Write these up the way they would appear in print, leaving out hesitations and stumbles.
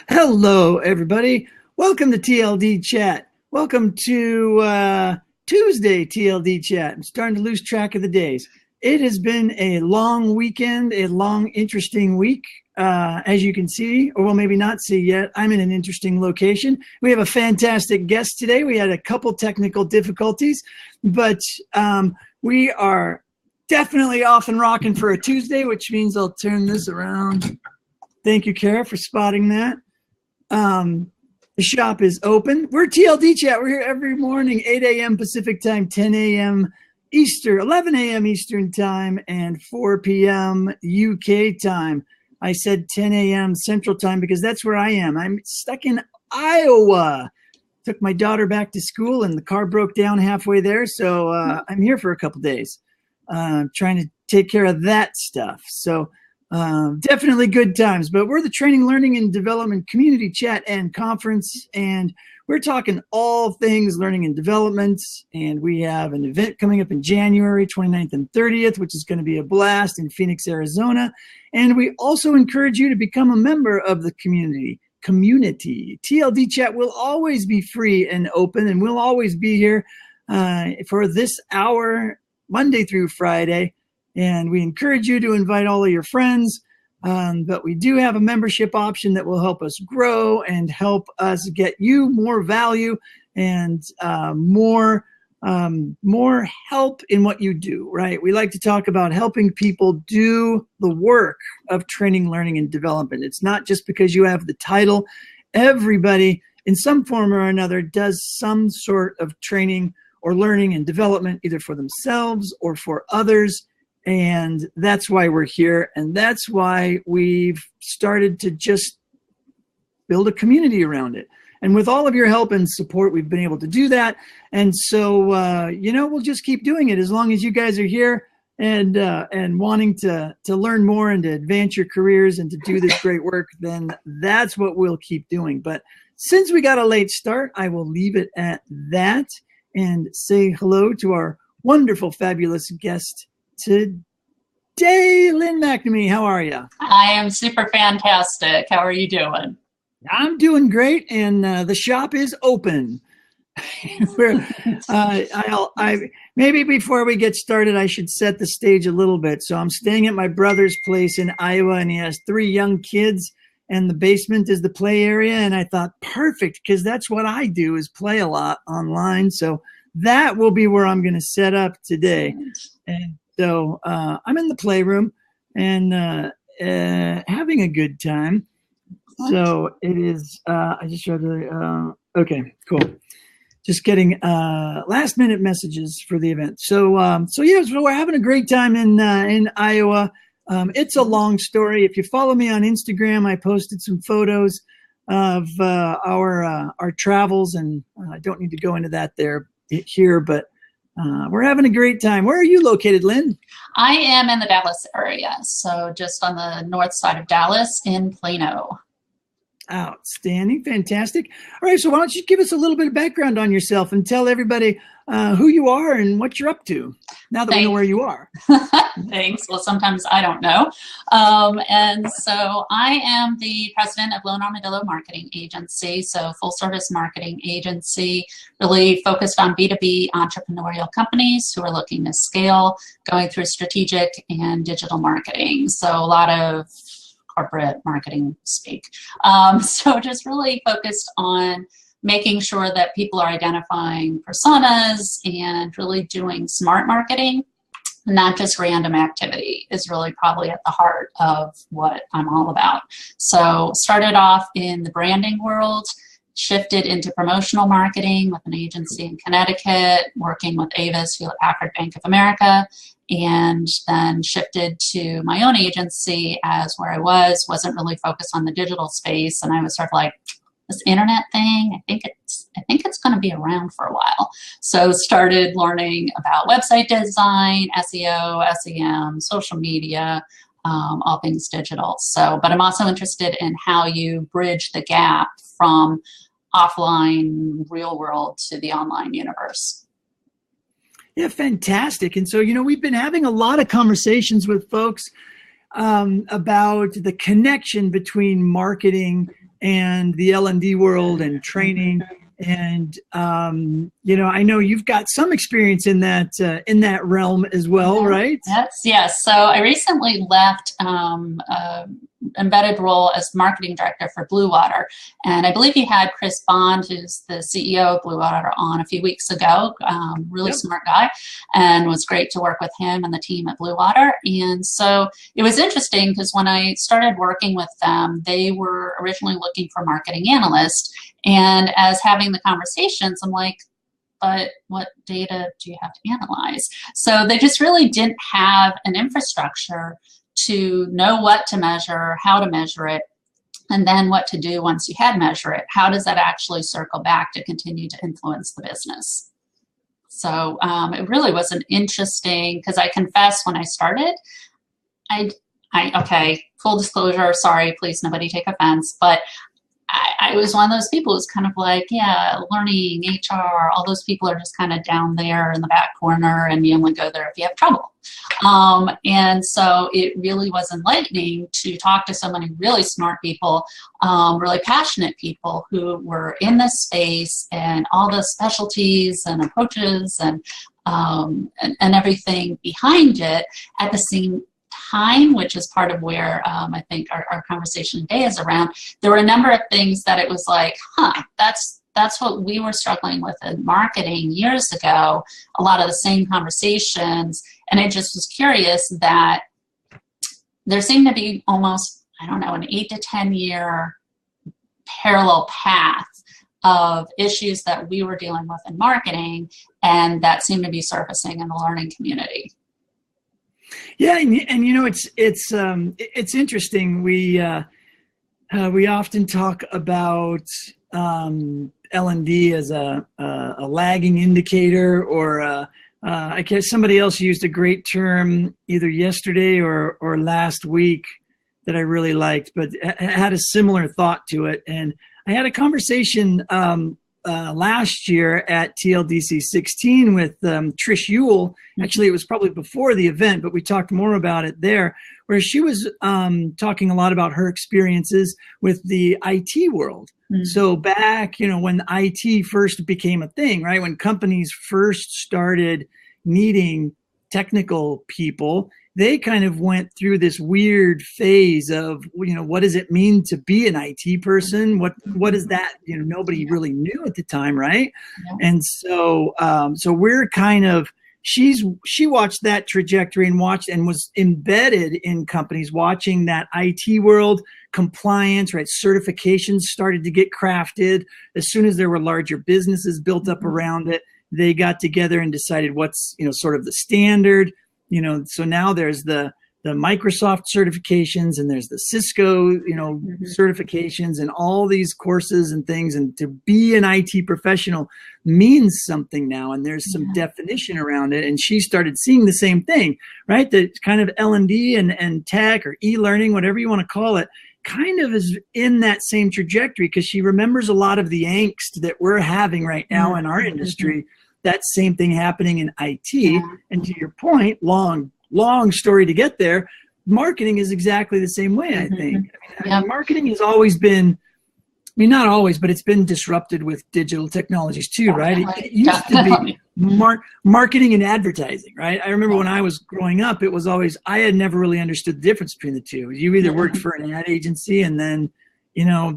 Hello, everybody. Welcome to TLD Chat. Welcome to Tuesday TLD Chat. I'm starting to lose track of the days. It has been a long weekend, a long, interesting week. As you can see, or well, maybe not see yet, I'm in an interesting location. We have a fantastic guest today. We had a couple technical difficulties, but we are definitely off and rocking for a Tuesday, which means I'll turn this around. Thank you, Kara, for spotting that. The shop is open. We're TLD Chat. We're here every morning, 8 a.m. Pacific time, 10 a.m. Eastern, 11 a.m. Eastern time, and 4 p.m. UK time. I said 10 a.m. Central time because that's where I am. I'm stuck in Iowa. Took my daughter back to school, and the car broke down halfway there, so I'm here for a couple days trying to take care of that stuff. So definitely good times, but we're the Training, Learning, and Development Community Chat and Conference, and we're talking all things learning and development, and we have an event coming up in January 29th and 30th, which is going to be a blast in Phoenix, Arizona, and we also encourage you to become a member of the community. TLD Chat will always be free and open, and we'll always be here for this hour, Monday through Friday. And we encourage you to invite all of your friends, but we do have a membership option that will help us grow and help us get you more value and more help in what you do, right? We like to talk about helping people do the work of training, learning, and development. It's not just because you have the title. Everybody in some form or another does some sort of training or learning and development, either for themselves or for others. And that's why we're here. And that's why we've started to just build a community around it. And with all of your help and support, we've been able to do that. And so, we'll just keep doing it as long as you guys are here and wanting to learn more and to advance your careers and to do this great work, then that's what we'll keep doing. But since we got a late start, I will leave it at that and say hello to our wonderful, fabulous guest today, Lynne McNamee. How are you? I am super fantastic. How are you doing? I'm doing great, and the shop is open. Maybe before we get started, I should set the stage a little bit. So I'm staying at my brother's place in Iowa, and he has 3 young kids, and the basement is the play area. And I thought, perfect, because that's what I do is play a lot online. So that will be where I'm going to set up today. And so I'm in the playroom and having a good time. So it is, I just tried to, okay, cool. Just getting last minute messages for the event. So we're having a great time in Iowa. It's a long story. If you follow me on Instagram, I posted some photos of our travels, and I don't need to go into that here, but we're having a great time. Where are you located, Lynne? I am in the Dallas area, so just on the north side of Dallas in Plano. Outstanding. Fantastic. All right, so why don't you give us a little bit of background on yourself and tell everybody who you are and what you're up to now that we know where you are. Thanks. Well, sometimes I don't know. And so I am the president of Lone Armadillo Marketing Agency, so full service marketing agency, really focused on B2B entrepreneurial companies who are looking to scale, going through strategic and digital marketing. So a lot of corporate marketing speak. So just really focused on making sure that people are identifying personas and really doing smart marketing, not just random activity, is really probably at the heart of what I'm all about. So started off in the branding world, shifted into promotional marketing with an agency in Connecticut, working with Avis, Hewlett Packard, Bank of America, and then shifted to my own agency as where I wasn't really focused on the digital space. And I was sort of like, this internet thing, I think it's going to be around for a while. So started learning about website design, SEO, SEM, social media, all things digital. So, but I'm also interested in how you bridge the gap from offline real world to the online universe. Yeah, fantastic. And so, we've been having a lot of conversations with folks about the connection between marketing and the L&D world and training. And I know you've got some experience in that realm as well, right? Yes. So I recently left embedded role as marketing director for Blue Water, and I believe you had Chris Bond, who's the CEO of Blue Water, on a few weeks ago. Really smart guy, and was great to work with him and the team at Blue Water. And so it was interesting because when I started working with them, they were originally looking for marketing analysts. And as having the conversations, I'm like, but what data do you have to analyze? So they just really didn't have an infrastructure to know what to measure, how to measure it, and then what to do once you had measured it. How does that actually circle back to continue to influence the business? So it really was an interesting, because I confess when I started, okay, full disclosure, sorry, please nobody take offense, but I was one of those people who's kind of like, yeah, learning, HR, all those people are just kind of down there in the back corner, and you only go there if you have trouble. And so it really was enlightening to talk to so many really smart people, really passionate people who were in this space, and all the specialties and approaches and everything behind it at the same time, which is part of where I think our conversation today is around. There were a number of things that it was like, that's what we were struggling with in marketing years ago, a lot of the same conversations. And I just was curious that there seemed to be almost, I don't know, an 8 to 10 year parallel path of issues that we were dealing with in marketing, and that seemed to be surfacing in the learning community. Yeah, and it's interesting. We often talk about L&D as a lagging indicator, or I guess somebody else used a great term either yesterday or last week that I really liked, but had a similar thought to it. And I had a conversation last year at TLDC 16 with Trish Ewell. Actually, it was probably before the event, but we talked more about it there, where she was talking a lot about her experiences with the IT world. Mm-hmm. So back, when IT first became a thing, right? When companies first started needing technical people, they kind of went through this weird phase of, what does it mean to be an IT person? What is that? Nobody really knew at the time, right? Yeah. And so, so we're kind of, she watched that trajectory and was embedded in companies, watching that IT world, compliance, right? Certifications started to get crafted. As soon as there were larger businesses built up around it, they got together and decided what's, sort of the standard. So now there's the Microsoft certifications, and there's the Cisco, certifications, and all these courses and things. And to be an IT professional means something now, and there's some definition around it. And she started seeing the same thing, right? That kind of L&D and tech, or e-learning, whatever you want to call it, kind of is in that same trajectory, because she remembers a lot of the angst that we're having right now in our industry. That same thing happening in IT. Yeah. And to your point, long story to get there, marketing is exactly the same way, I think. I mean, marketing has always been, not always, but it's been disrupted with digital technologies too, right? It used to be marketing and advertising, right? I remember when I was growing up, it was always, I had never really understood the difference between the two. You either worked for an ad agency, and then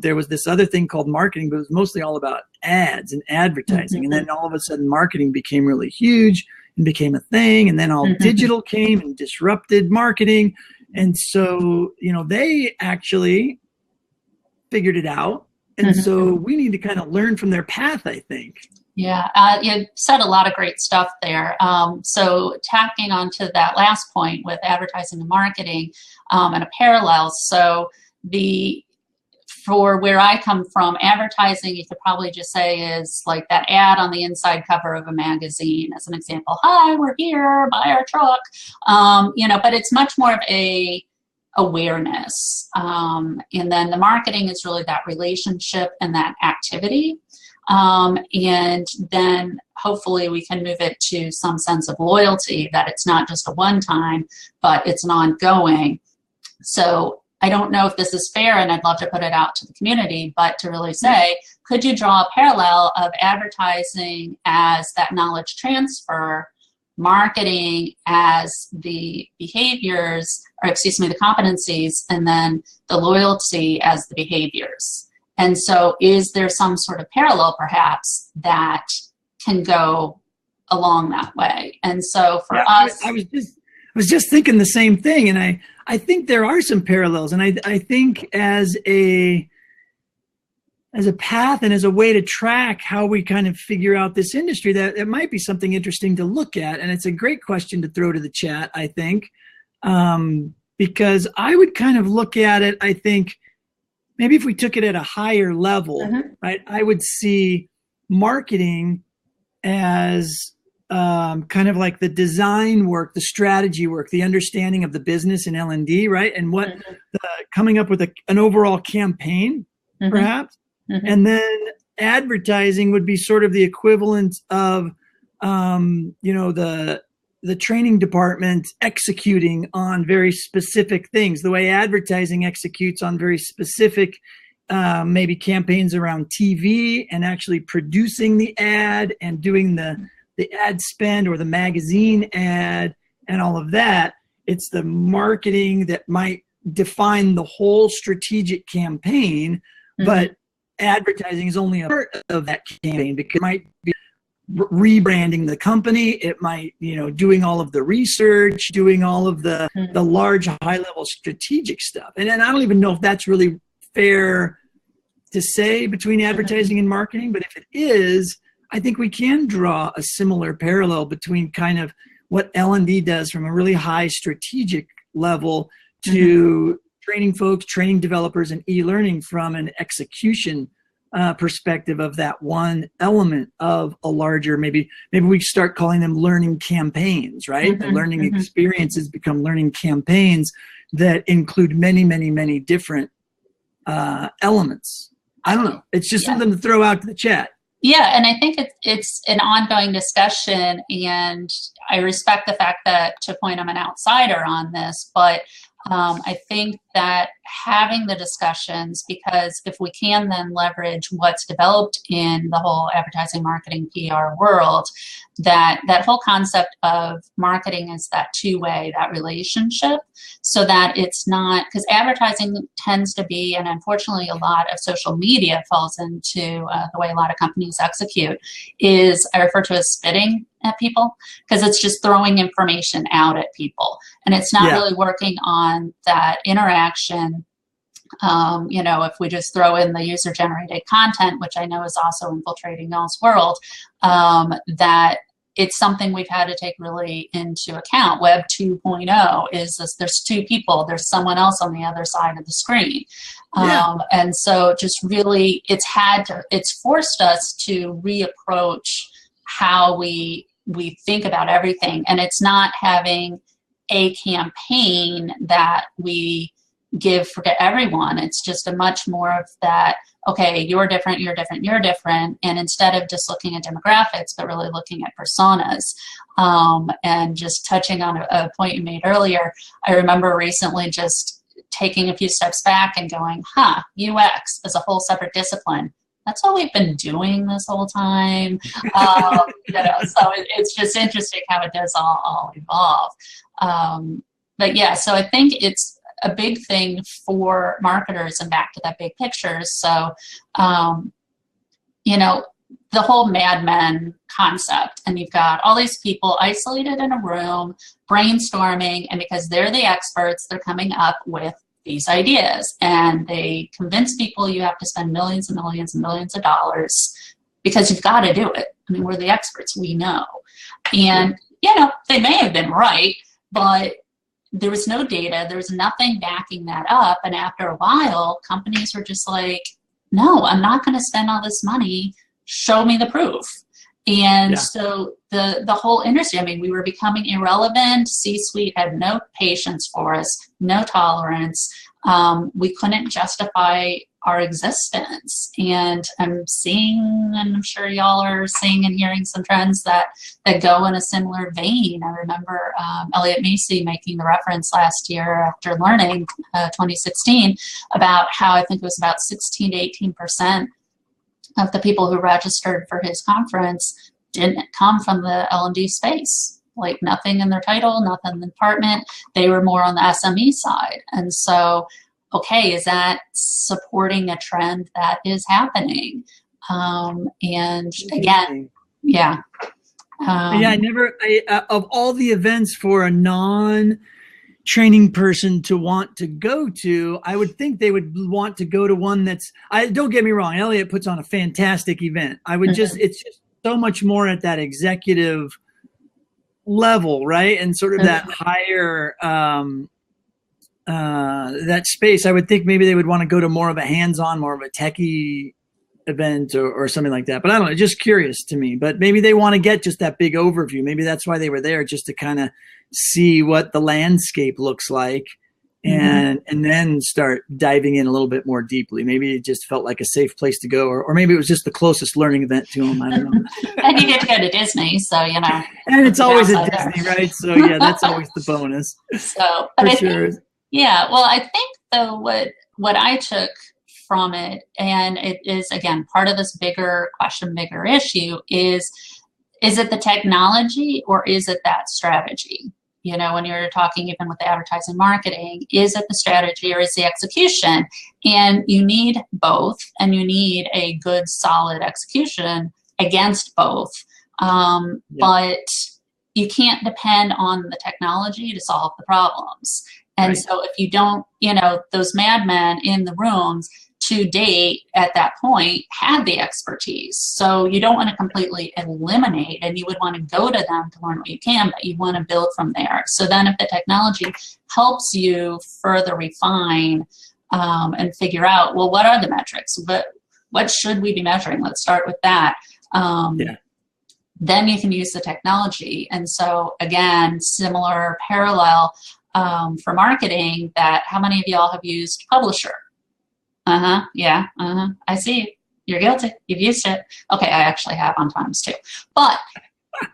there was this other thing called marketing, but it was mostly all about ads and advertising. And then all of a sudden marketing became really huge and became a thing. And then all digital came and disrupted marketing. And so, they actually figured it out. And so we need to kind of learn from their path, I think. Yeah, you said a lot of great stuff there. So tacking on to that last point with advertising and marketing and a parallel. So for where I come from, advertising, you could probably just say, is like that ad on the inside cover of a magazine, as an example. Hi, we're here, buy our truck. But it's much more of a awareness. And then the marketing is really that relationship and that activity. And then hopefully we can move it to some sense of loyalty, that it's not just a one-time, but it's an ongoing. So I don't know if this is fair, and I'd love to put it out to the community, but to really say, could you draw a parallel of advertising as that knowledge transfer, marketing as the behaviors, or excuse me, the competencies, and then the loyalty as the behaviors? And so is there some sort of parallel perhaps that can go along that way? And so for us, I was just thinking the same thing, and I think there are some parallels, and I think as a path and as a way to track how we kind of figure out this industry, that it might be something interesting to look at. And it's a great question to throw to the chat, I think, because I would kind of look at it, I think, maybe if we took it at a higher level, right, I would see marketing as kind of like the design work, the strategy work, the understanding of the business and L&D, right? And what coming up with an overall campaign, perhaps. And then advertising would be sort of the equivalent of, the training department executing on very specific things, the way advertising executes on very specific, maybe campaigns around TV and actually producing the ad and doing the ad spend or the magazine ad and all of that. It's the marketing that might define the whole strategic campaign, but advertising is only a part of that campaign, because it might be rebranding the company, it might, doing all of the research, doing all of the large high level strategic stuff. And I don't even know if that's really fair to say between advertising and marketing, but if it is, I think we can draw a similar parallel between kind of what L&D does from a really high strategic level to training folks, training developers, and e-learning from an execution perspective of that one element of a larger, maybe we start calling them learning campaigns, right? The learning experiences become learning campaigns that include many, many, many different elements. I don't know. It's just something to throw out to the chat. Yeah, and I think it's an ongoing discussion, and I respect the fact that, to point, I'm an outsider on this, but I think that having the discussions, because if we can then leverage what's developed in the whole advertising, marketing, PR world, that whole concept of marketing is that two-way, that relationship, so that it's not, because advertising tends to be, and unfortunately a lot of social media falls into the way a lot of companies execute, is I refer to as spitting at people, because it's just throwing information out at people, and it's not really working on that interaction. If we just throw in the user-generated content, which I know is also infiltrating y'all's world, that it's something we've had to take really into account. Web 2.0 is this, there's two people, there's someone else on the other side of the screen. And so just really, it's forced us to reapproach how we think about everything. And it's not having a campaign that we give for everyone. It's just a much more of that, okay, you're different, you're different, you're different. And instead of just looking at demographics, but really looking at personas. And just touching on a point you made earlier, I remember recently just taking a few steps back and going, UX is a whole separate discipline. That's what we've been doing this whole time. So it's just interesting how it does all evolve. But yeah, so I think it's a big thing for marketers, and back to that big picture. So, the whole Mad Men concept, and you've got all these people isolated in a room, brainstorming, and because they're the experts, they're coming up with these ideas, and they convince people you have to spend millions and millions and millions of dollars because you've got to do it. I mean, we're the experts, we know. And, they may have been right, but there was no data, there was nothing backing that up. And after a while, companies were just like, no, I'm not going to spend all this money. Show me the proof. And so the whole industry, I mean, we were becoming irrelevant. C-suite had no patience for us, no tolerance. We couldn't justify our existence. And I'm seeing, and I'm sure y'all are seeing and hearing some trends that go in a similar vein. I remember Elliot Macy making the reference last year after learning 2016 about how I think it was about 16 to 18% of the people who registered for his conference didn't come from the L&D space. Like nothing in their title, nothing in the department. They were more on the SME side. And so, okay, is that supporting a trend that is happening? And again, yeah. Of all the events for a non-training person to want to go to, I would think they would want to go to one don't get me wrong, Elliot puts on a fantastic event. It's just so much more at that executive level, right? And sort of that higher, that space. I would think maybe they would want to go to more of a hands-on, more of a techie event or something like that. But I don't know, just curious to me. But maybe they want to get just that big overview. Maybe that's why they were there, just to kind of see what the landscape looks like and then start diving in a little bit more deeply. Maybe it just felt like a safe place to go, or maybe it was just the closest learning event to them. I don't know. And you get to go to Disney, so, you know. And it's always at Disney, right? So, yeah, that's always the bonus. So, but I think, yeah, well, I think, though, what I took from it, and it is, again, part of this bigger question, bigger issue, is it the technology or is it that strategy? You know, when you're talking even with the advertising marketing, is it the strategy or is the execution? And you need both, and you need a good, solid execution against both. But you can't depend on the technology to solve the problems. And so if you don't, you know, those madmen in the rooms to date at that point had the expertise. So you don't want to completely eliminate, and you would want to go to them to learn what you can, but you want to build from there. So then if the technology helps you further refine and figure out, well, what are the metrics? What should we be measuring? Let's start with that. Then you can use the technology. And so again, similar parallel for marketing, that how many of y'all have used Publisher? I see. You're guilty. You've used it. Okay, I actually have on times too. But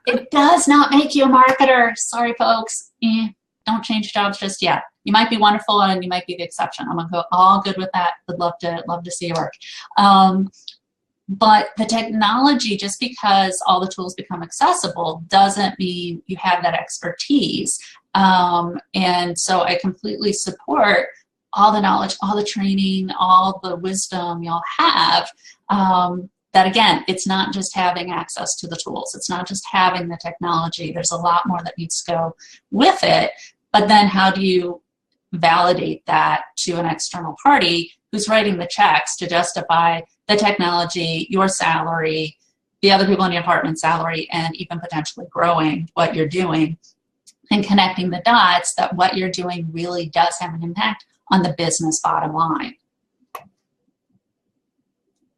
it does not make you a marketer. Sorry, folks. Don't change jobs just yet. You might be wonderful and you might be the exception. I'm gonna go all good with that. Would love to see your work. But the technology, just because all the tools become accessible, doesn't mean you have that expertise. And so I completely support all the knowledge, all the training, all the wisdom y'all have, that again, it's not just having access to the tools. It's not just having the technology. There's a lot more that needs to go with it. But then how do you validate that to an external party who's writing the checks to justify the technology, your salary, the other people in your department's salary, and even potentially growing what you're doing and connecting the dots that what you're doing really does have an impact on the business bottom line.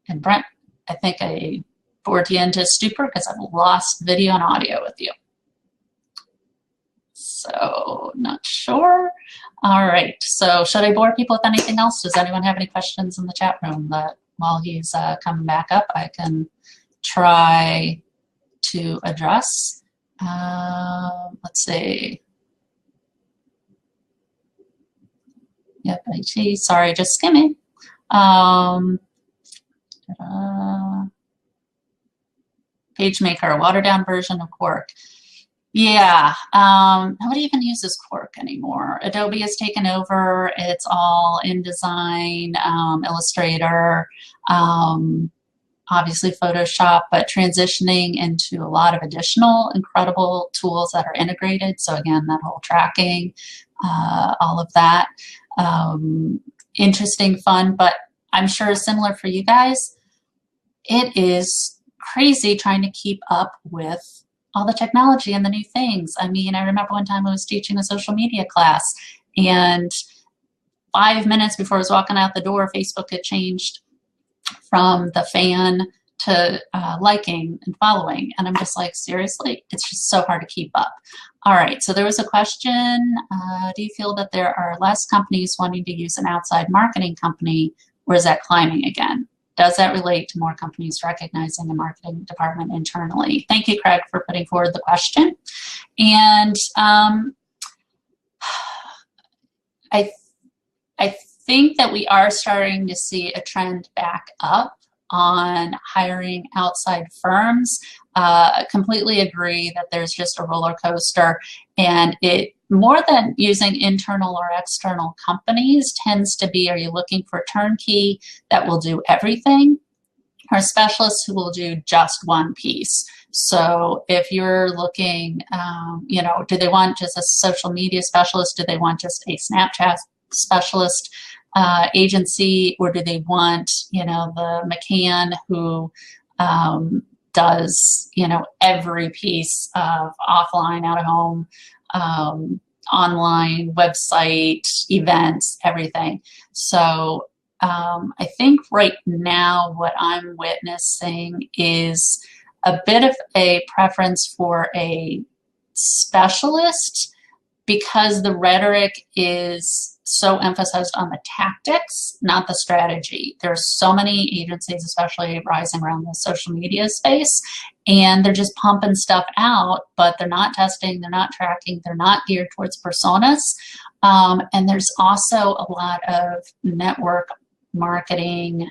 And Brent, I think I bored you into stupor because I've lost video and audio with you. So not sure. All right, so should I bore people with anything else? Does anyone have any questions in the chat room that while he's coming back up, I can try to address? Let's see. Yep, I see. Sorry, just skimming. PageMaker, a watered down version of Quark. Yeah, nobody even uses Quark anymore. Adobe has taken over. It's all InDesign, Illustrator, obviously Photoshop, but transitioning into a lot of additional incredible tools that are integrated. So again, that whole tracking, all of that. Interesting, fun, but I'm sure similar for you guys. It is crazy trying to keep up with all the technology and the new things. I mean, I remember one time I was teaching a social media class, and 5 minutes before I was walking out the door, Facebook had changed from the fan to liking and following. And I'm just like, seriously? It's just so hard to keep up. All right, so there was a question. Do you feel that there are less companies wanting to use an outside marketing company or is that climbing again? Does that relate to more companies recognizing the marketing department internally? Thank you, Craig, for putting forward the question. And I think that we are starting to see a trend back up on hiring outside firms. Completely agree that there's just a roller coaster, and it, more than using internal or external companies, tends to be, are you looking for a turnkey that will do everything, or specialists who will do just one piece? So if you're looking, you know, do they want just a social media specialist? Do they want just a Snapchat specialist agency, or do they want, you know, the McCann who does, you know, every piece of offline, out of home, online, website, events, everything? So I think right now what I'm witnessing is a bit of a preference for a specialist, because the rhetoric is so emphasized on the tactics, not the strategy. There's so many agencies, especially rising around the social media space, and they're just pumping stuff out, but they're not testing, they're not tracking, they're not geared towards personas. And there's also a lot of network marketing,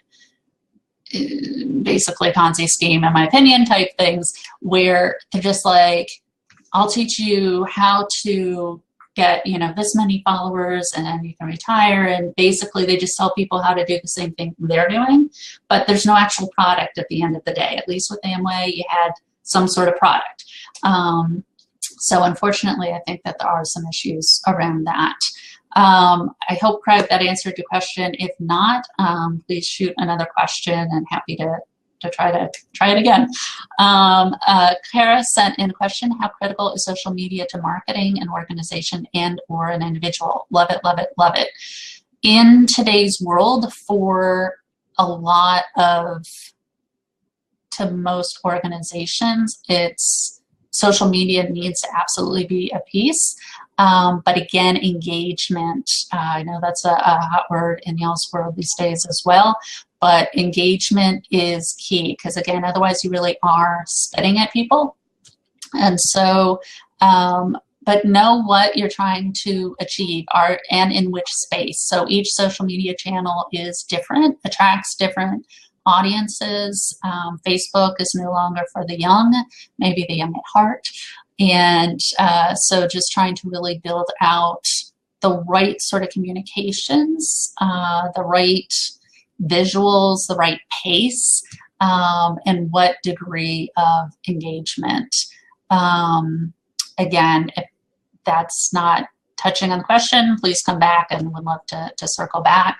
basically Ponzi scheme, in my opinion, type things, where they're just like, I'll teach you how to get, you know, this many followers and then you can retire. And basically they just tell people how to do the same thing they're doing, but there's no actual product at the end of the day. At least with Amway, you had some sort of product. So unfortunately, I think that there are some issues around that. I hope, Craig, that answered your question. If not, please shoot another question, and happy to try it again. Kara sent in a question: how critical is social media to marketing an organization and or an individual? Love it, love it, love it. In today's world, for a lot of, to most organizations, it's social media needs to absolutely be a piece. But again, engagement, I know that's a hot word in y'all's world these days as well, but engagement is key, because again, otherwise you really are spitting at people. And so, but know what you're trying to achieve and in which space. So each social media channel is different, attracts different audiences. Facebook is no longer for the young, maybe the young at heart. And so just trying to really build out the right sort of communications, the right visuals, the right pace, and what degree of engagement. Again, if that's not touching on the question, please come back, and would love to circle back.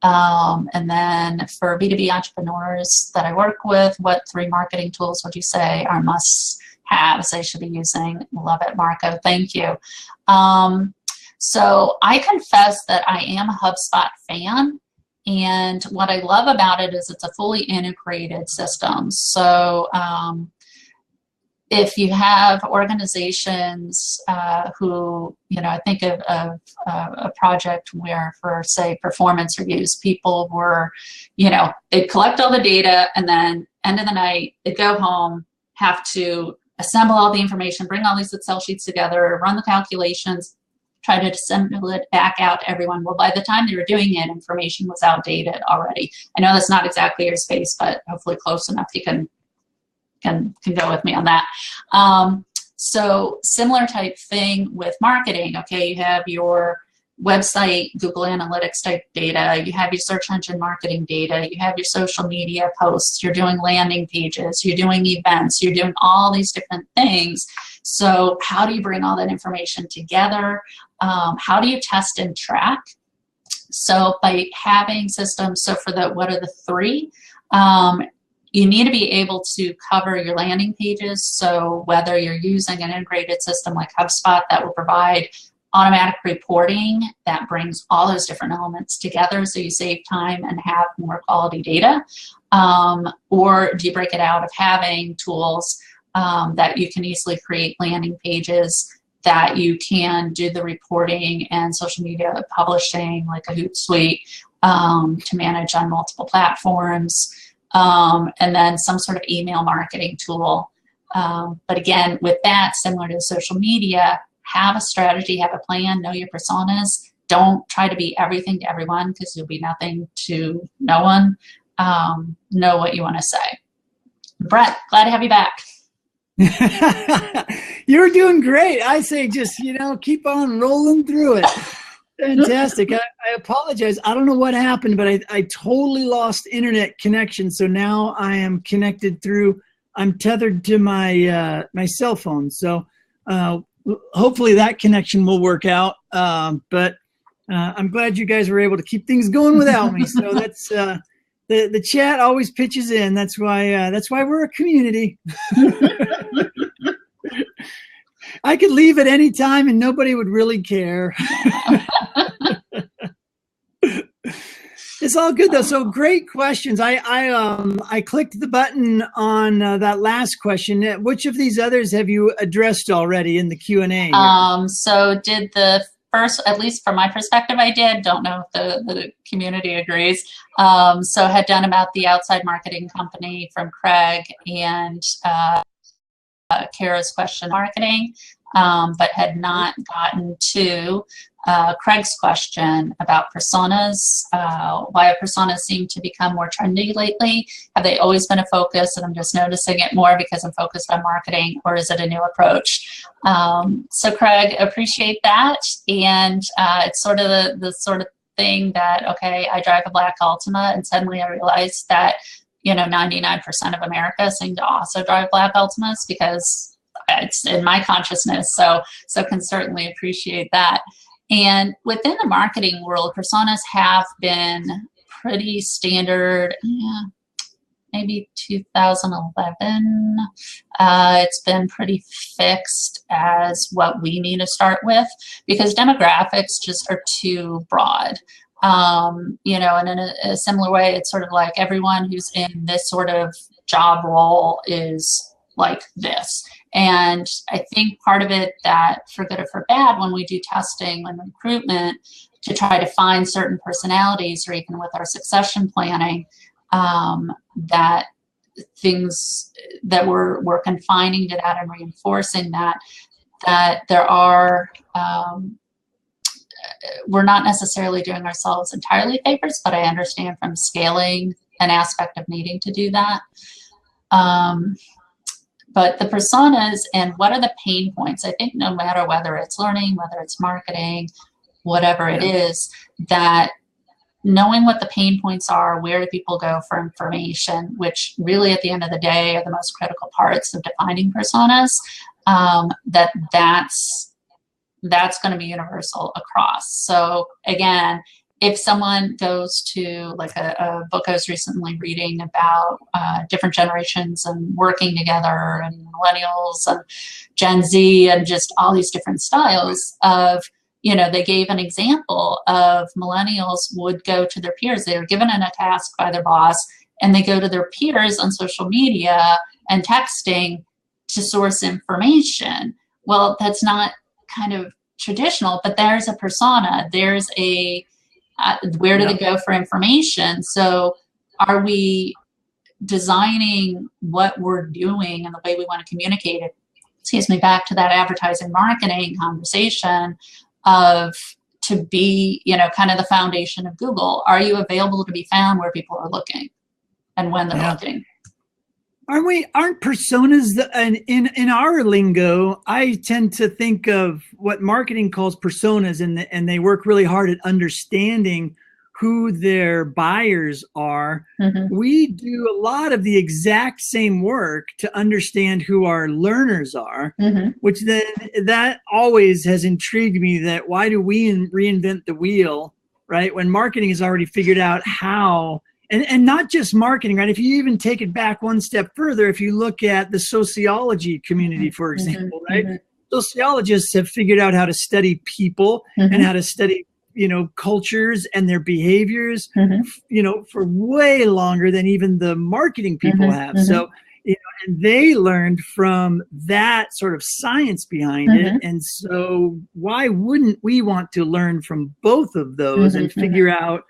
And then for B2B entrepreneurs that I work with, what 3 marketing tools would you say are must-haves they should be using? Love it, Marco. Thank you. So I confess that I am a HubSpot fan. And what I love about it is it's a fully integrated system. So if you have organizations who, you know, I think of a project where, for say, performance reviews, people were, you know, they'd collect all the data, and then end of the night, they'd go home, have to assemble all the information, bring all these Excel sheets together, run the calculations, try to dissemble it back out to everyone. Well, by the time they were doing it, information was outdated already. I know that's not exactly your space, but hopefully close enough you can go with me on that. So similar type thing with marketing. Okay, you have your website, Google Analytics type data, you have your search engine marketing data, you have your social media posts, you're doing landing pages, you're doing events, you're doing all these different things. So how do you bring all that information together? How do you test and track? So by having systems, so for the, what are the 3? You need to be able to cover your landing pages. So whether you're using an integrated system like HubSpot that will provide automatic reporting that brings all those different elements together so you save time and have more quality data, or do you break it out of having tools that you can easily create landing pages that you can do the reporting and social media publishing like a Hootsuite, to manage on multiple platforms, and then some sort of email marketing tool. But again, with that, similar to social media, have a strategy, have a plan, know your personas. Don't try to be everything to everyone, because you'll be nothing to no one. Know what you want to say. Brett, glad to have you back. You're doing great. I say just, keep on rolling through it. Fantastic. I apologize. I don't know what happened, but I totally lost internet connection. So now I am connected through, I'm tethered to my my cell phone. So hopefully that connection will work out. But I'm glad you guys were able to keep things going without me. So that's the chat always pitches in. That's why we're a community. I could leave at any time and nobody would really care. It's all good though. So great questions. I clicked the button on that last question. Which of these others have you addressed already in the Q&A? So did the first, at least from my perspective, I did. Don't know if the community agrees. So had done about the outside marketing company from Craig, and Kara's question marketing, but had not gotten to Craig's question about personas, why personas seem to become more trendy lately. Have they always been a focus, and I'm just noticing it more because I'm focused on marketing, or is it a new approach? So Craig, appreciate that. And it's sort of the sort of thing that, okay, I drive a black Altima and suddenly I realized that 99% of America seem to also drive black Altimas, because it's in my consciousness. So can certainly appreciate that. And within the marketing world, personas have been pretty standard. Yeah, maybe 2011. It's been pretty fixed as what we need to start with, because demographics just are too broad. And in a similar way, it's sort of like everyone who's in this sort of job role is like this. And I think part of it that, for good or for bad, when we do testing and recruitment to try to find certain personalities, or even with our succession planning, that things that we're confining to that and reinforcing that there are, we're not necessarily doing ourselves entirely favors, but I understand from scaling an aspect of needing to do that. But the personas and what are the pain points, I think no matter whether it's learning, whether it's marketing, whatever it is, that knowing what the pain points are, where do people go for information, which really at the end of the day are the most critical parts of defining personas, that's going to be universal across. So again, if someone goes to like a book I was recently reading about different generations and working together, and millennials and Gen Z and just all these different styles of, they gave an example of millennials would go to their peers. They were given a task by their boss, and they go to their peers on social media and texting to source information. Well, that's not kind of traditional, but there's a persona. There's a where do they go for information? So are we designing what we're doing and the way we want to communicate it, back to that advertising marketing conversation of to be, kind of the foundation of Google. Are you available to be found where people are looking and when they're looking? Aren't personas in our lingo? I tend to think of what marketing calls personas, and they work really hard at understanding who their buyers are. Mm-hmm. We do a lot of the exact same work to understand who our learners are, mm-hmm. which then that always has intrigued me, that why do we reinvent the wheel, right? When marketing has already figured out how. And not just marketing, right? If you even take it back one step further, if you look at the sociology community, for example, mm-hmm. right? Mm-hmm. Sociologists have figured out how to study people mm-hmm. and how to study, cultures and their behaviors, mm-hmm. For way longer than even the marketing people mm-hmm. have. Mm-hmm. So, and they learned from that sort of science behind mm-hmm. it. And so why wouldn't we want to learn from both of those mm-hmm. and figure out,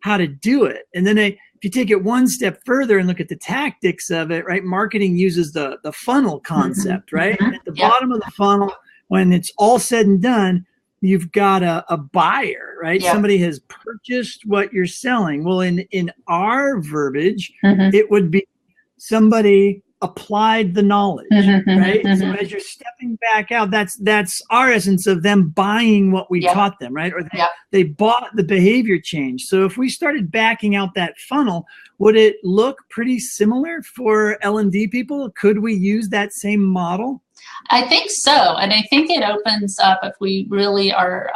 how to do it. And then if you take it one step further and look at the tactics of it, right? Marketing uses the funnel concept, right? At the bottom of the funnel, when it's all said and done, you've got a buyer, right? Somebody has purchased what you're selling. Well, in our verbiage, it would be somebody applied the knowledge, right? So as you're stepping back out, that's our essence of them buying what we taught them, right? Or they bought the behavior change. So if we started backing out that funnel, would it look pretty similar for L&D people? Could we use that same model? I think so. And I think it opens up, if we really are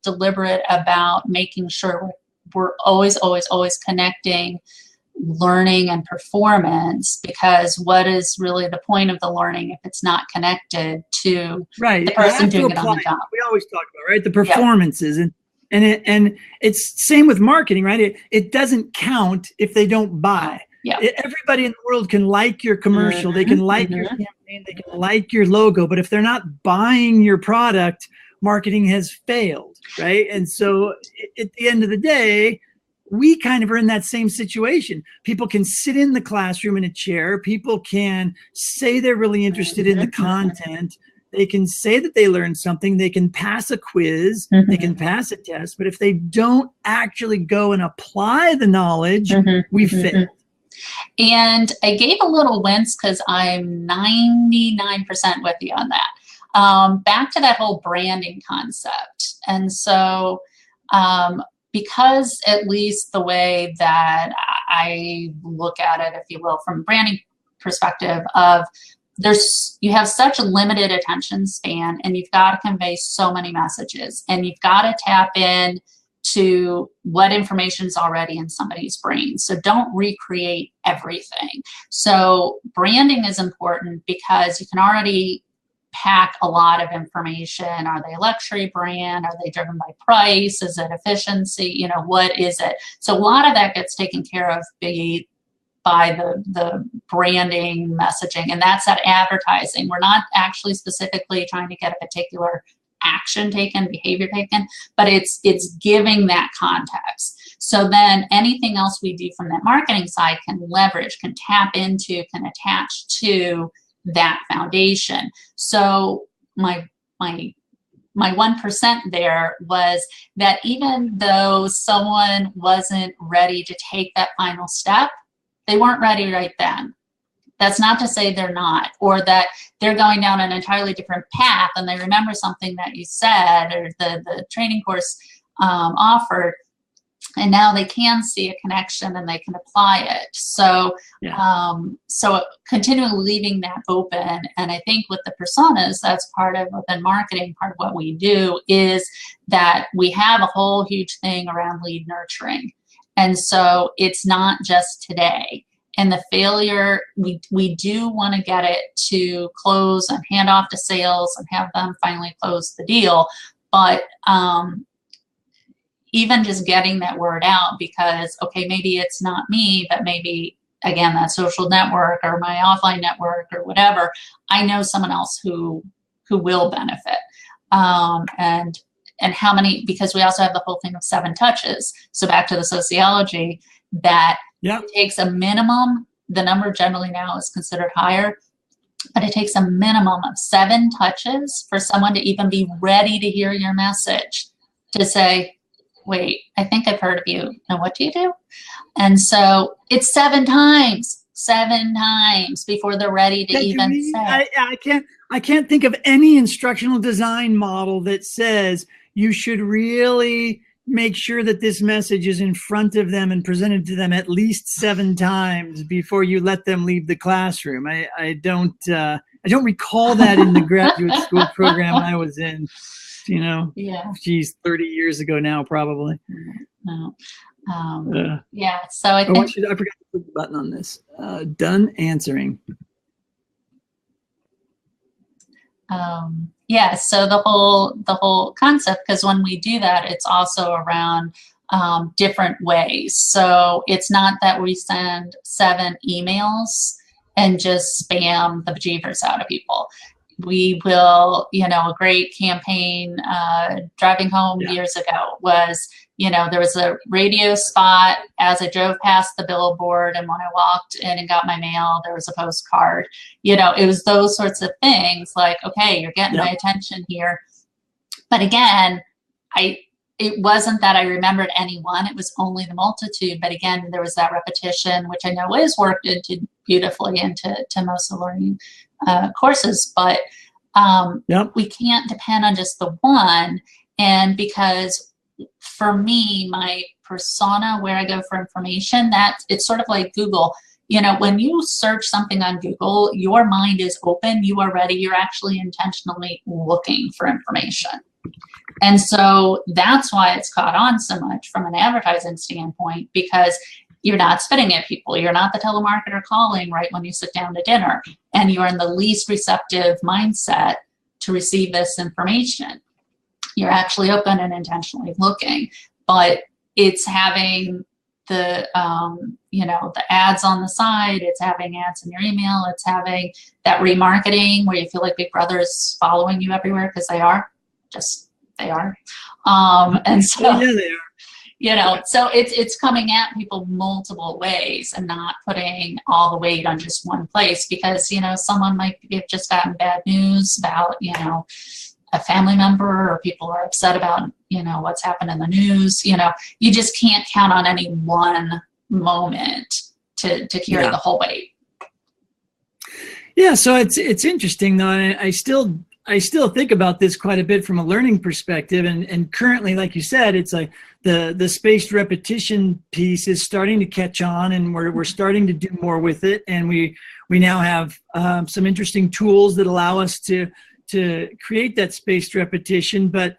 deliberate about making sure we're always connecting learning and performance, because what is really the point of the learning if it's not connected to the person doing it on the job? We always talk about, right, the performances. And it's same with marketing, right? It doesn't count if they don't buy. Everybody in the world can like your commercial, they can like your campaign, they can like your logo, but if they're not buying your product, marketing has failed, right? And so at the end of the day, we kind of are in that same situation. People can sit in the classroom in a chair. People can say they're really interested in the content. They can say that they learned something. They can pass a quiz. They can pass a test. But if they don't actually go and apply the knowledge, we fail. And I gave a little wince because I'm 99% with you on that. Back to that whole branding concept. And so, because at least the way that I look at it, if you will, from a branding perspective of you have such a limited attention span, and you've got to convey so many messages, and you've got to tap in to what information is already in somebody's brain. So don't recreate everything. So branding is important because you can already pack a lot of information. Are they a luxury brand? Are they driven by price? Is it efficiency? You know, what is it? So a lot of that gets taken care of by the branding messaging, and that's that advertising. We're not actually specifically trying to get a particular action taken, behavior taken, but it's giving that context. So then anything else we do from that marketing side can leverage, can tap into, can attach to that foundation. So my 1% there was that even though someone wasn't ready to take that final step, they weren't ready right then. That's not to say they're not, or that they're going down an entirely different path and they remember something that you said or the training course offered, and now they can see a connection and they can apply it. So, so continually leaving that open. And I think with the personas, that's part of within marketing, part of what we do is that we have a whole huge thing around lead nurturing. And so it's not just today. And the failure, we do want to get it to close and hand off to sales and have them finally close the deal. But even just getting that word out, because, okay, maybe it's not me, but maybe, again, that social network or my offline network or whatever, I know someone else who will benefit. And how many, because we also have the whole thing of 7 touches. So back to the sociology, that it takes a minimum, the number generally now is considered higher, but it takes a minimum of 7 touches for someone to even be ready to hear your message, to say, wait, I think I've heard of you. Now what do you do? And so it's 7 times before they're ready to even say. I can't think of any instructional design model that says you should really make sure that this message is in front of them and presented to them at least 7 times before you let them leave the classroom. I don't recall that in the graduate school program I was in. You know, geez, 30 years ago now, probably. No. So I think I forgot to put the button on this. Done answering. So the whole concept, because when we do that, it's also around different ways. So it's not that we send 7 emails and just spam the bejeevers out of people. We will, a great campaign driving home years ago was There was a radio spot as I drove past the billboard, and when I walked in and got my mail, there was a postcard. It was those sorts of things like, okay, you're getting my attention here. But again, it wasn't that I remembered anyone, it was only the multitude. But again, there was that repetition, which I know is worked into beautifully into most of the learning courses. But we can't depend on just the one. And because for me, my persona, where I go for information, that it's sort of like Google. When you search something on Google, your mind is open, you are ready, you're actually intentionally looking for information. And so that's why it's caught on so much from an advertising standpoint, because you're not spitting at people. You're not the telemarketer calling right when you sit down to dinner, and you're in the least receptive mindset to receive this information. You're actually open and intentionally looking, but it's having the the ads on the side, it's having ads in your email, it's having that remarketing where you feel like Big Brother is following you everywhere, because they are. And so they are. So it's coming at people multiple ways and not putting all the weight on just one place, because someone might have just gotten bad news about a family member, or people are upset about what's happened in the news. You just can't count on any one moment to carry the whole weight. Yeah, so it's interesting though, and I still think about this quite a bit from a learning perspective, and currently, like you said, it's like the spaced repetition piece is starting to catch on, and we're starting to do more with it, and we now have some interesting tools that allow us to create that spaced repetition, but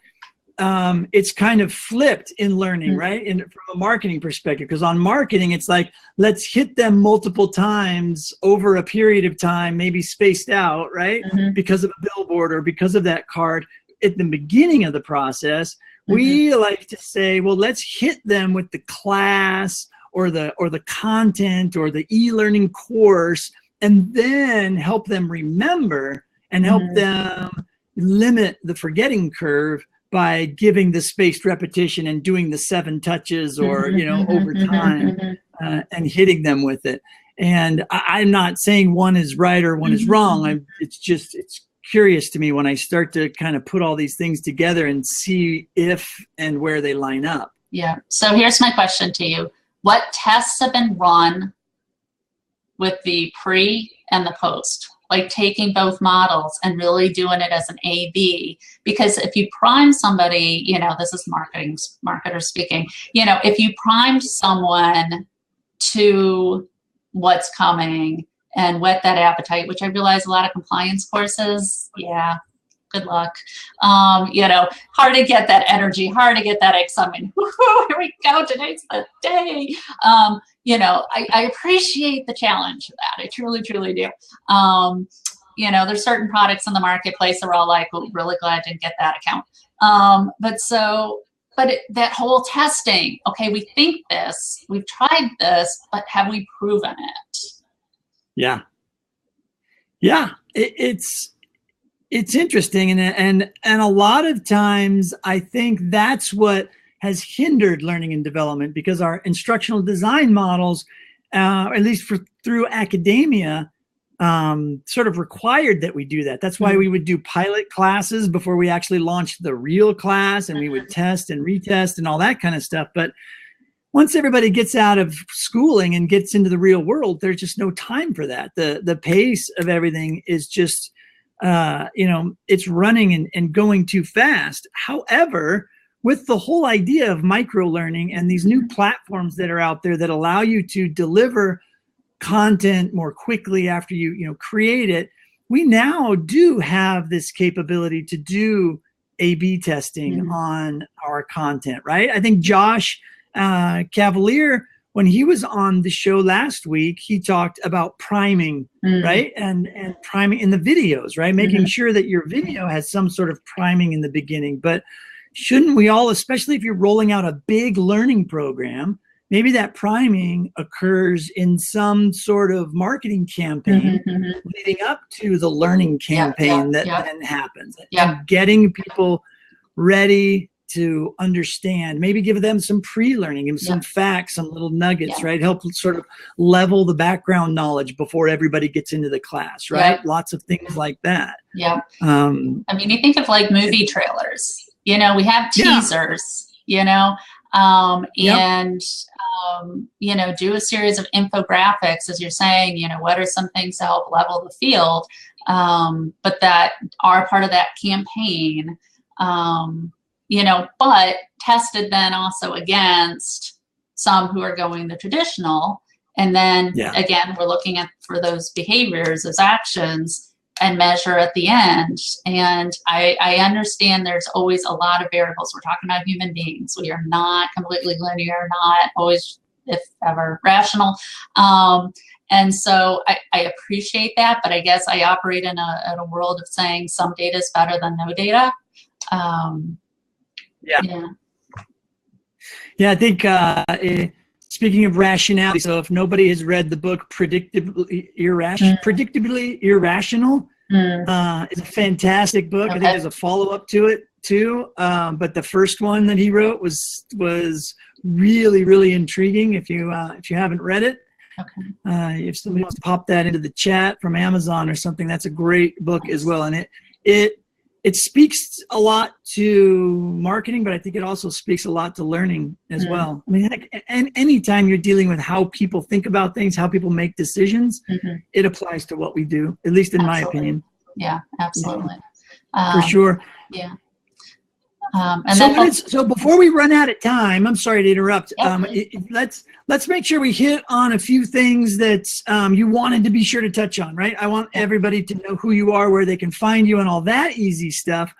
it's kind of flipped in learning, right? And from a marketing perspective, because on marketing, it's like, let's hit them multiple times over a period of time, maybe spaced out, right? Because of a billboard or because of that card. At the beginning of the process, we like to say, well, let's hit them with the class or the content or the e-learning course, and then help them remember and help them limit the forgetting curve by giving the spaced repetition and doing the 7 touches or, over time and hitting them with it. And I'm not saying one is right or one is wrong. It's curious to me when I start to kind of put all these things together and see if and where they line up. Yeah. So here's my question to you. What tests have been run with the pre and the post? Like taking both models and really doing it as an A/B, because if you prime somebody, this is marketer speaking, if you primed someone to what's coming and whet that appetite, which I realize a lot of compliance courses, good luck. Hard to get that energy, hard to get that excitement. Woo-hoo, here we go, today's the day. I appreciate the challenge of that. I truly, truly do. There's certain products in the marketplace that we're all like, well, really glad I didn't get that account. That whole testing, okay, we think this, we've tried this, but have we proven it? Yeah. It's interesting, and a lot of times I think that's what has hindered learning and development, because our instructional design models, at least through academia, sort of required that we do that. That's why we would do pilot classes before we actually launched the real class, and we would test and retest and all that kind of stuff. But once everybody gets out of schooling and gets into the real world, there's just no time for that. The pace of everything is just, it's running and going too fast. However, with the whole idea of micro learning and these new platforms that are out there that allow you to deliver content more quickly after you create it, we now do have this capability to do A/B testing on our content, right? I think Josh Cavalier, when he was on the show last week, he talked about priming, right? And priming in the videos, right? Making sure that your video has some sort of priming in the beginning. But shouldn't we all, especially if you're rolling out a big learning program, maybe that priming occurs in some sort of marketing campaign leading up to the learning campaign that then happens. And getting people ready to understand, maybe give them some pre-learning, give them some facts, some little nuggets, right? Help sort of level the background knowledge before everybody gets into the class, right? Lots of things like that. Yeah. I mean, you think of like movie trailers, you know, we have teasers, you know, and, you know, do a series of infographics, as you're saying, you know, what are some things to help level the field, but that are part of that campaign, you know, but tested then also against some who are going the traditional. And then again, we're looking at for those behaviors, those actions, and measure at the end. And I understand there's always a lot of variables. We're talking about human beings. We are not completely linear, not always, if ever, rational. And so I appreciate that, but I guess I operate in a world of saying some data is better than no data. Yeah, I think speaking of rationality, so if nobody has read the book Predictably Irrational, it's a fantastic book. I think there's a follow-up to it too, but the first one that he wrote was really, really intriguing. If you haven't read it, if somebody wants to pop that into the chat from Amazon or something, that's a great book as well. And it speaks a lot to marketing, but I think it also speaks a lot to learning as well. I mean, and anytime you're dealing with how people think about things, how people make decisions, it applies to what we do, at least in my opinion. Yeah, absolutely. For sure. Yeah. So before we run out of time, I'm sorry to interrupt. Let's make sure we hit on a few things that you wanted to be sure to touch on, right? I want everybody to know who you are, where they can find you, and all that easy stuff.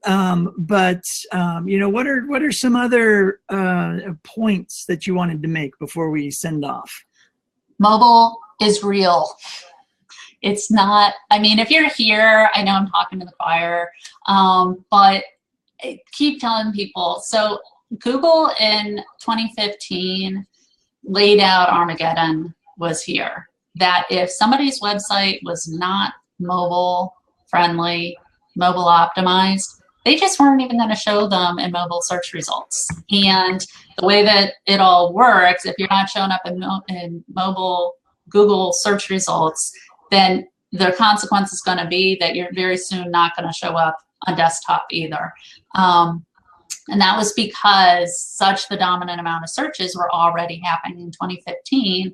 But you know, what are some other points that you wanted to make before we send off? Mobile is real. It's not. I mean, if you're here, I know I'm talking to the choir, but I keep telling people. So Google in 2015 laid out Armageddon was here. That if somebody's website was not mobile friendly, mobile optimized, they just weren't even going to show them in mobile search results. And the way that it all works, if you're not showing up in mobile Google search results, then the consequence is going to be that you're very soon not going to show up on desktop either. And that was because such the dominant amount of searches were already happening in 2015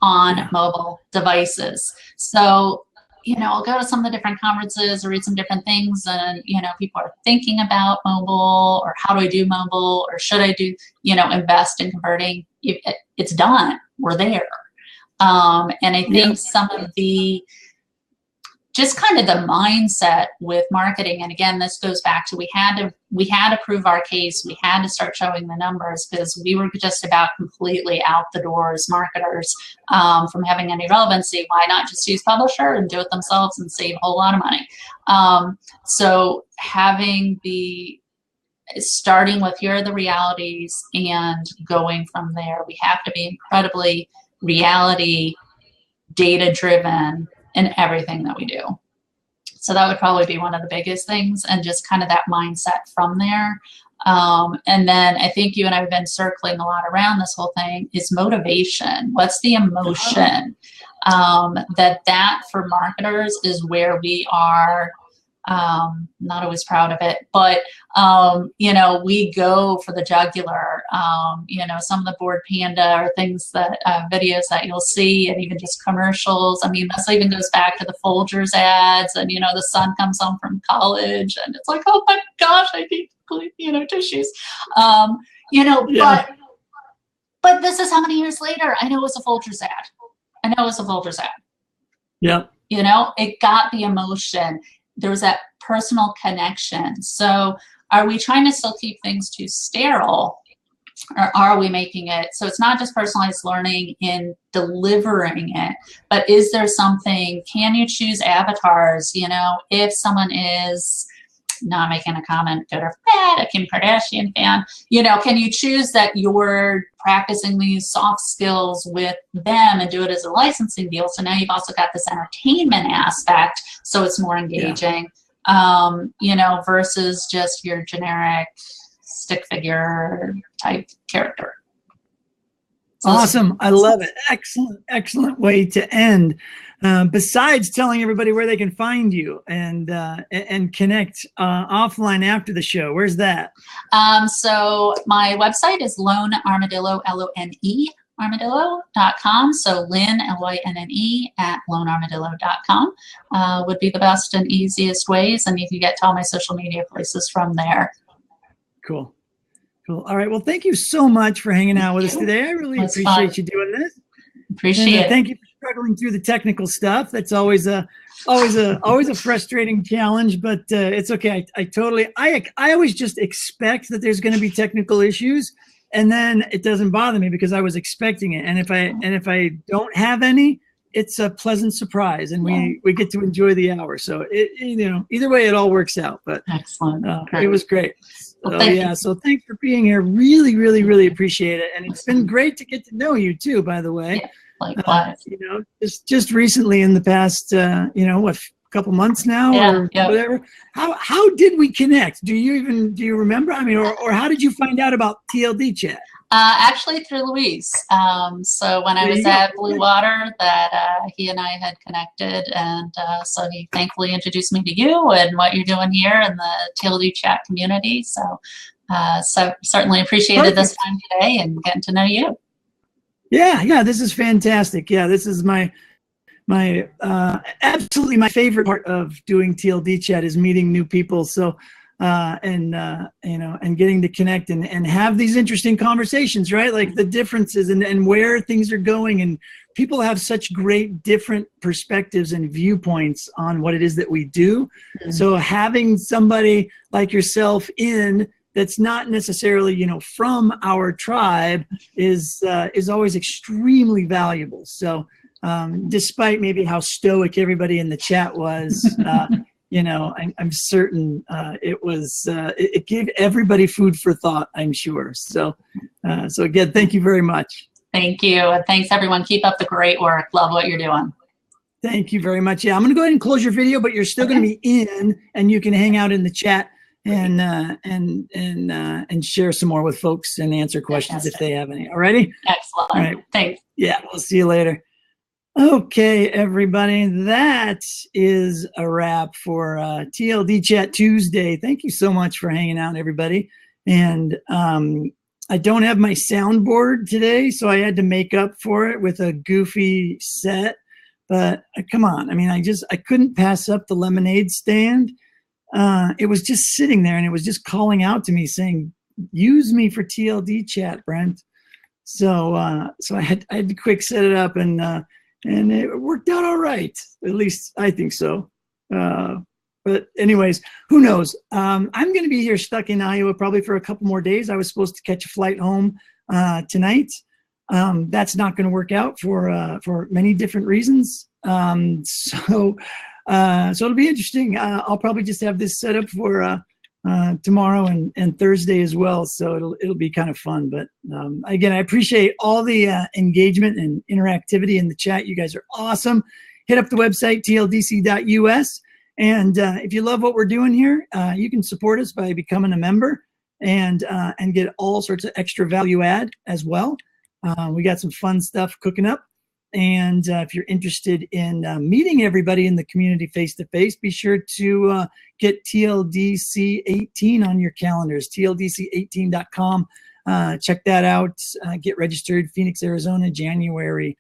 on mobile devices. So, you know, I'll go to some of the different conferences or read some different things, and, you know, people are thinking about mobile, or how do I do mobile, or should I do, you know, invest in converting? It's done. We're there. And I think some of the just kind of the mindset with marketing, and again, this goes back to we had to prove our case. We had to start showing the numbers, because we were just about completely out the door as marketers from having any relevancy. Why not just use Publisher and do it themselves and save a whole lot of money? So starting with here are the realities and going from there. We have to be incredibly reality data driven in everything that we do. So that would probably be one of the biggest things, and just kind of that mindset from there. And then I think you and I have been circling a lot around this whole thing is motivation. What's the emotion? That for marketers is where we are not always proud of it, but you know, we go for the jugular. You know, some of the Board Panda or things that videos that you'll see, and even just commercials. I mean, this even goes back to the Folgers ads, and, you know, the son comes home from college and it's like, oh my gosh, I need, you know, tissues. You know, but this is how many years later I know it was a Folgers ad. I know it was a Folgers ad. Yeah. You know, it got the emotion. There was that personal connection. So are we trying to still keep things too sterile, or are we making it so it's not just personalized learning in delivering it, but is there something, can you choose avatars? You know, if someone is not making a comment, good or bad, a Kim Kardashian fan, you know, can you choose that you're practicing these soft skills with them and do it as a licensing deal? So now you've also got this entertainment aspect, so it's more engaging, you know, versus just your generic stick figure type character. So awesome. I love it. Excellent, excellent way to end. Besides telling everybody where they can find you and connect offline after the show, where's that? So my website is Lone Armadillo, Lone armadillo.com. So Lynne, Lynne at lonearmadillo.com would be the best and easiest ways. And you can get to all my social media places from there. Cool. Cool. All right. Well, thank you so much for hanging out with us today. I really appreciate you doing this. Appreciate it. Thank you for struggling through the technical stuff. That's always a frustrating challenge, but it's okay. I always just expect that there's going to be technical issues, and then it doesn't bother me because I was expecting it. And if I don't have any, it's a pleasant surprise, and we get to enjoy the hour. So either way, it all works out. But excellent. It was great. Well, So thanks for being here. Really, really, really appreciate it. And it's been great to get to know you too, by the way. Yeah, likewise. Just recently in the past, couple months now or whatever. How did we connect? Do you remember? I mean, or how did you find out about TLDChat? Actually through Luis. So when I was at Blue Water, that he and I had connected, and so he thankfully introduced me to you and what you're doing here in the TLDChat community. So certainly appreciated this time today and getting to know you. Yeah, this is fantastic. Yeah, this is my absolutely my favorite part of doing TLDChat is meeting new people. So and getting to connect and have these interesting conversations, right? Like the differences and where things are going, and people have such great different perspectives and viewpoints on what it is that we do. Mm-hmm. So having somebody like yourself that's not necessarily, from our tribe is always extremely valuable. So despite maybe how stoic everybody in the chat was, I'm certain it gave everybody food for thought, I'm sure. So again, thank you very much. Thank you. And thanks everyone. Keep up the great work. Love what you're doing. Thank you very much. Yeah, I'm going to go ahead and close your video, but you're still going to be in, and you can hang out in the chat and share some more with folks and answer questions if they have any. All righty? Excellent. All right. Thanks. Yeah, we'll see you later. Okay, everybody, that is a wrap for TLDChat Tuesday. Thank you so much for hanging out, everybody. And I don't have my soundboard today, so I had to make up for it with a goofy set. But come on, I mean, I couldn't pass up the lemonade stand. It was just sitting there, and it was just calling out to me saying, "Use me for TLDChat, Brent." So I had to quick set it up, and it worked out all right. At least I think so. But anyways, who knows? I'm going to be here stuck in Iowa probably for a couple more days. I was supposed to catch a flight home tonight. That's not going to work out for many different reasons. So it'll be interesting. I'll probably just have this set up for tomorrow and Thursday as well. So it'll be kind of fun. But again, I appreciate all the engagement and interactivity in the chat. You guys are awesome. Hit up the website, tldc.us. And if you love what we're doing here, you can support us by becoming a member and get all sorts of extra value add as well. We got some fun stuff cooking up. And if you're interested in meeting everybody in the community face-to-face, be sure to get TLDC 18 on your calendars, tldc18.com. Check that out. Get registered, Phoenix, Arizona, January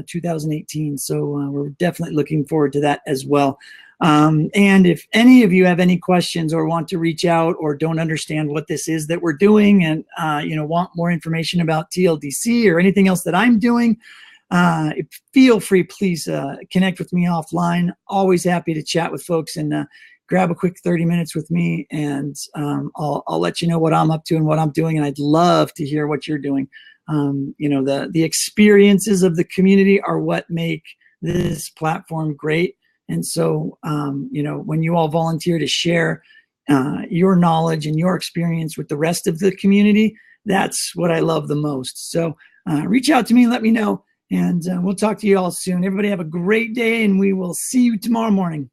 2018. So we're definitely looking forward to that as well. And if any of you have any questions or want to reach out or don't understand what this is that we're doing and want more information about TLDC or anything else that I'm doing, feel free, please connect with me offline. Always happy to chat with folks and grab a quick 30 minutes with me, and I'll let you know what I'm up to and what I'm doing, and I'd love to hear what you're doing. The experiences of the community are what make this platform great. And so, when you all volunteer to share your knowledge and your experience with the rest of the community, that's what I love the most. So reach out to me, let me know, and we'll talk to you all soon. Everybody have a great day, and we will see you tomorrow morning.